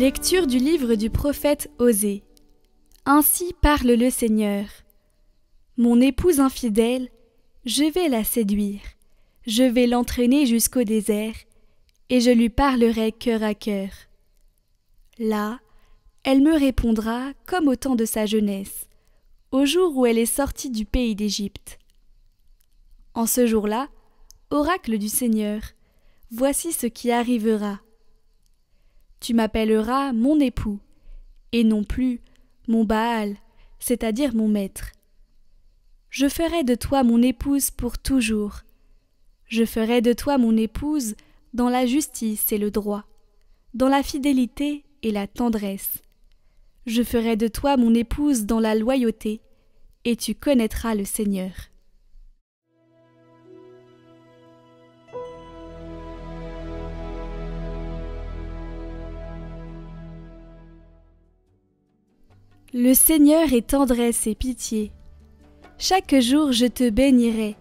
Lecture du livre du prophète Osée. Ainsi parle le Seigneur. Mon épouse infidèle, je vais la séduire, je vais l'entraîner jusqu'au désert, et je lui parlerai cœur à cœur. Là, elle me répondra comme au temps de sa jeunesse, au jour où elle est sortie du pays d'Égypte. En ce jour-là, oracle du Seigneur, voici ce qui arrivera. Tu m'appelleras mon époux, et non plus mon Baal, c'est-à-dire mon maître. Je ferai de toi mon épouse pour toujours. Je ferai de toi mon épouse dans la justice et le droit, dans la fidélité et la tendresse. Je ferai de toi mon épouse dans la loyauté, et tu connaîtras le Seigneur. Le Seigneur est tendresse et pitié. Chaque jour je te bénirai,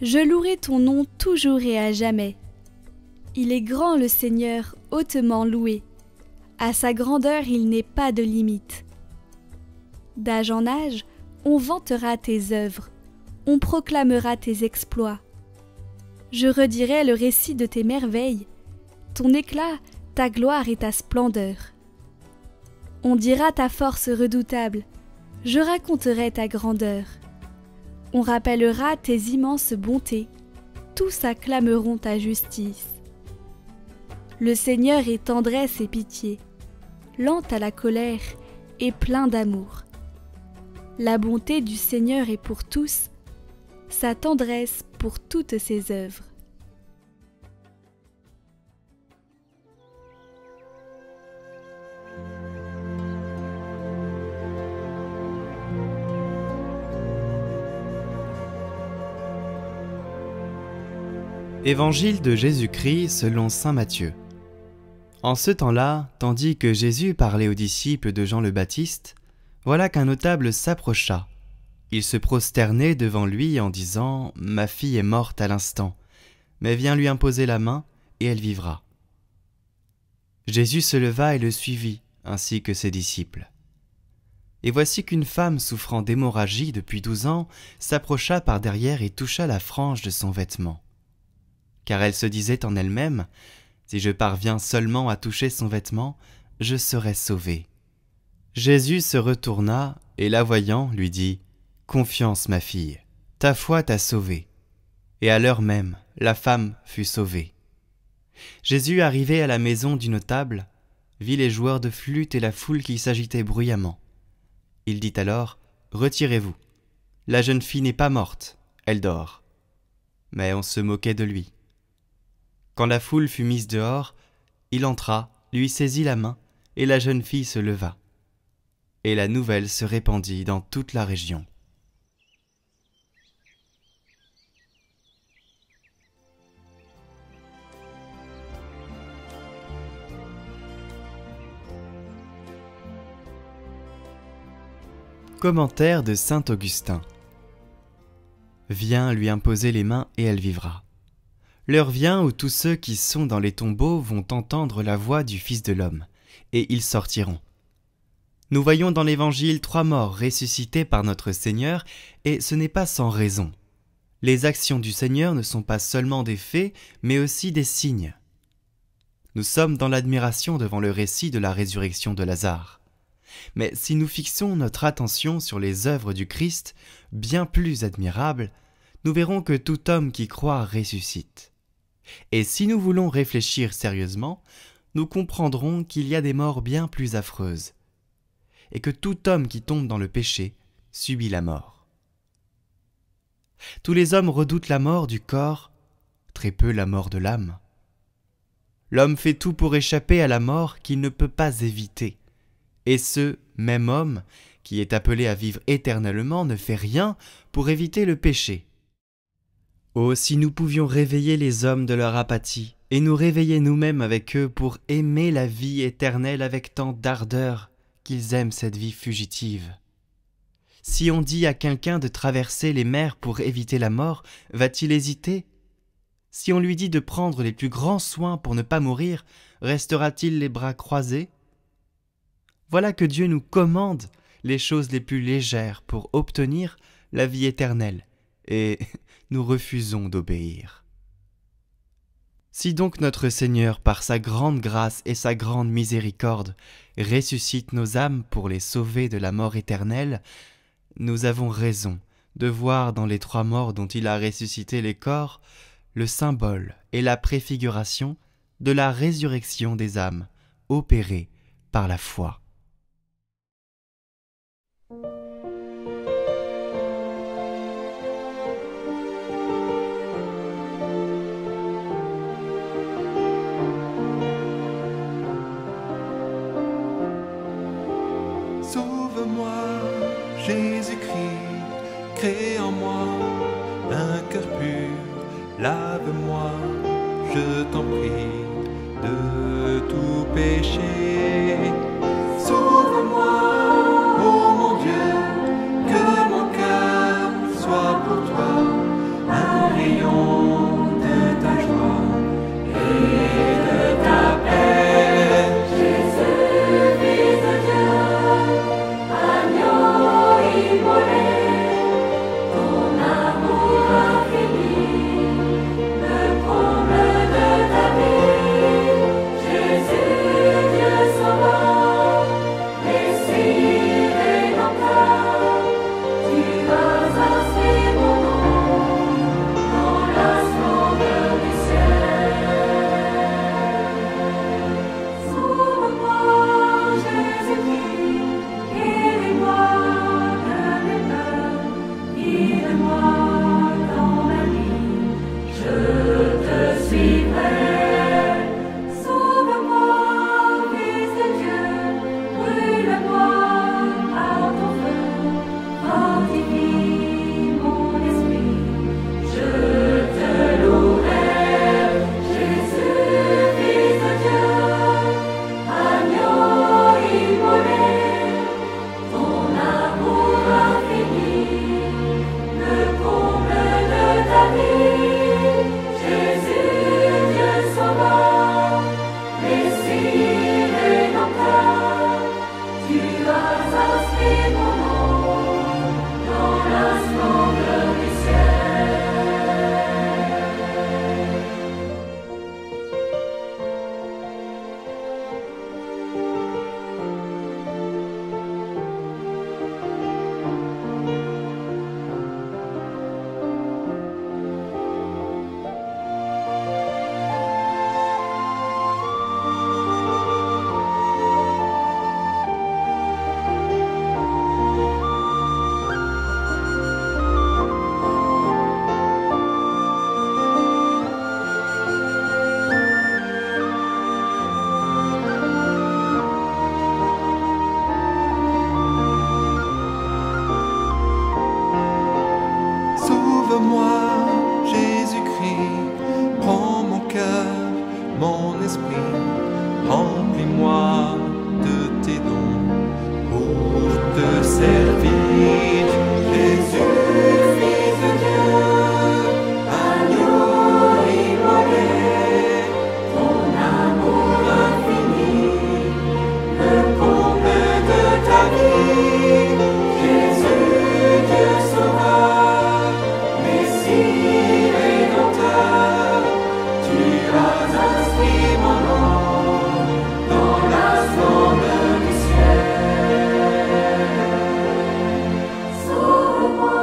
je louerai ton nom toujours et à jamais. Il est grand le Seigneur, hautement loué. À sa grandeur il n'est pas de limite. D'âge en âge, on vantera tes œuvres, on proclamera tes exploits. Je redirai le récit de tes merveilles, ton éclat, ta gloire et ta splendeur. On dira ta force redoutable, je raconterai ta grandeur. On rappellera tes immenses bontés, tous acclameront ta justice. Le Seigneur est tendresse et pitié, lent à la colère et plein d'amour. La bonté du Seigneur est pour tous, sa tendresse pour toutes ses œuvres. Évangile de Jésus-Christ selon saint Matthieu. En ce temps-là, tandis que Jésus parlait aux disciples de Jean le Baptiste, voilà qu'un notable s'approcha. Il se prosternait devant lui en disant « Ma fille est morte à l'instant, mais viens lui imposer la main et elle vivra. » Jésus se leva et le suivit, ainsi que ses disciples. Et voici qu'une femme souffrant d'hémorragie depuis 12 ans s'approcha par derrière et toucha la frange de son vêtement. Car elle se disait en elle-même, « Si je parviens seulement à toucher son vêtement, je serai sauvée. » Jésus se retourna et la voyant lui dit, « Confiance ma fille, ta foi t'a sauvée. » Et à l'heure même, la femme fut sauvée. Jésus, arrivé à la maison du notable, vit les joueurs de flûte et la foule qui s'agitait bruyamment. Il dit alors, « Retirez-vous, la jeune fille n'est pas morte, elle dort. » Mais on se moquait de lui. Quand la foule fut mise dehors, il entra, lui saisit la main, et la jeune fille se leva. Et la nouvelle se répandit dans toute la région. Commentaire de saint Augustin. Viens lui imposer les mains et elle vivra. L'heure vient où tous ceux qui sont dans les tombeaux vont entendre la voix du Fils de l'homme, et ils sortiront. Nous voyons dans l'Évangile 3 morts ressuscités par notre Seigneur, et ce n'est pas sans raison. Les actions du Seigneur ne sont pas seulement des faits, mais aussi des signes. Nous sommes dans l'admiration devant le récit de la résurrection de Lazare. Mais si nous fixons notre attention sur les œuvres du Christ, bien plus admirables, nous verrons que tout homme qui croit ressuscite. Et si nous voulons réfléchir sérieusement, nous comprendrons qu'il y a des morts bien plus affreuses, et que tout homme qui tombe dans le péché subit la mort. Tous les hommes redoutent la mort du corps, très peu la mort de l'âme. L'homme fait tout pour échapper à la mort qu'il ne peut pas éviter, et ce même homme, qui est appelé à vivre éternellement, ne fait rien pour éviter le péché. Oh, si nous pouvions réveiller les hommes de leur apathie, et nous réveiller nous-mêmes avec eux pour aimer la vie éternelle avec tant d'ardeur qu'ils aiment cette vie fugitive. Si on dit à quelqu'un de traverser les mers pour éviter la mort, va-t-il hésiter? Si on lui dit de prendre les plus grands soins pour ne pas mourir, restera-t-il les bras croisés? Voilà que Dieu nous commande les choses les plus légères pour obtenir la vie éternelle, et nous refusons d'obéir. Si donc notre Seigneur, par sa grande grâce et sa grande miséricorde, ressuscite nos âmes pour les sauver de la mort éternelle, nous avons raison de voir dans les 3 morts dont il a ressuscité les corps le symbole et la préfiguration de la résurrection des âmes opérée par la foi. Sauve-moi, Jésus-Christ, crée en moi un cœur pur, lave-moi, je t'en prie, de tout péché. Sauve-moi, ô mon Dieu, que mon cœur soit pour toi un rayon de ta joie et de ta paix. Jésus, Fils de Dieu, agneau immolé, ton amour infini, le comble de ta vie. Jésus, Dieu sauveur, Messie rédempteur, tu as inscrit mon nom dans la splendeur du ciel. Sauve-moi, Jésus-Christ, guéris-moi de mes peurs, guide-moi dans ma vie, je te suivrai. Sauve-moi, Fils de Dieu, brûle-moi par ton feu, fortifie mon esprit, je te louerai. Jésus, Fils de Dieu, agneau immolé, ton amour infini, le comble de ta vie. Jésus, Dieu sauveur, Messie rédempteur, tu as inscrit mon nom dans la splendeur du ciel. Sauve-moi, Jésus-Christ, prends mon cœur, mon esprit, remplis-moi de tes dons pour te servir. Jésus, Fils de Dieu, agneau immolé, ton amour infini, le comble de ta vie. Jésus, Dieu sauveur, Messie rédempteur, tu as inscrit mon nom dans la splendeur du ciel. Sauve-moi.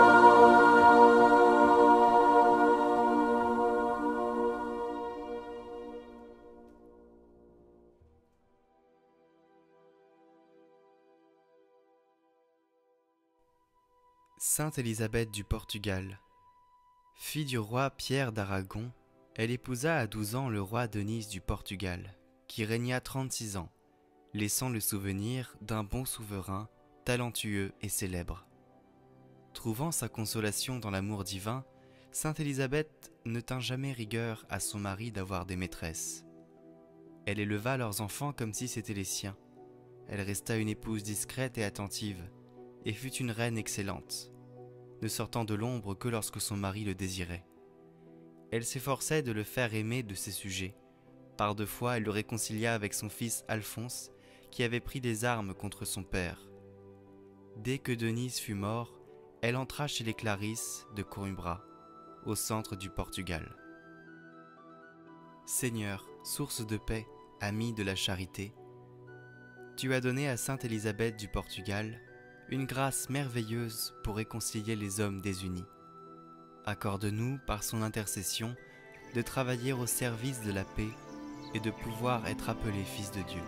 Sainte Élisabeth du Portugal. Fille du roi Pierre d'Aragon, elle épousa à 12 ans le roi Denys du Portugal, qui régna 36 ans, laissant le souvenir d'un bon souverain, talentueux et célèbre. Trouvant sa consolation dans l'amour divin, Sainte Élisabeth ne tint jamais rigueur à son mari d'avoir des maîtresses. Elle éleva leurs enfants comme si c'étaient les siens. Elle resta une épouse discrète et attentive, et fut une reine excellente, ne sortant de l'ombre que lorsque son mari le désirait. Elle s'efforçait de le faire aimer de ses sujets. Par 2 fois, elle le réconcilia avec son fils Alphonse, qui avait pris des armes contre son père. Dès que Denise fut mort, elle entra chez les Clarisses de Coimbra, au centre du Portugal. Seigneur, source de paix, ami de la charité, tu as donné à Sainte Élisabeth du Portugal une grâce merveilleuse pour réconcilier les hommes désunis. Accorde-nous, par son intercession, de travailler au service de la paix et de pouvoir être appelés fils de Dieu.